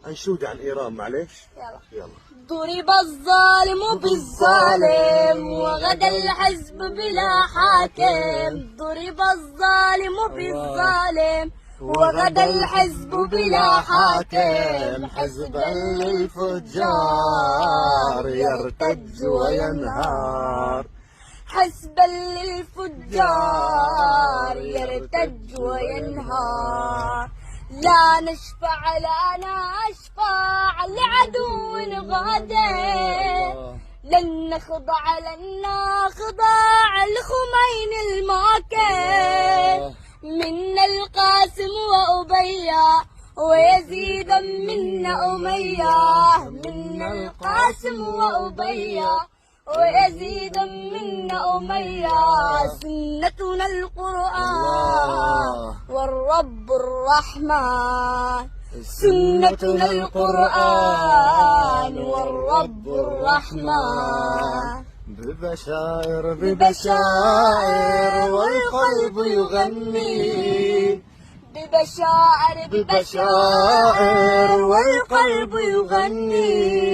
أنشود عن إيران معليش. يلا. ضرب الظالم بالظالم وغدا الحزب بلا حاكم. ضرب الظالم بالظالم وغدا الحزب بلا حاكم. حزبا للفجار يرتج وينهار. حسبا للفجار يرتج وينهار. لا نشفع لا نشفع لعدو غادر. لن نخضع لخمين الماكر. منا القاسم وأبيا ويزيد منا أمية. منا القاسم وأبيا ويزيد منا أمية. سنتنا القرآن والرب الرحمن. سنتنا القرآن والرب الرحمن. ببشائر والقلب يغني. ببشائر والقلب يغني.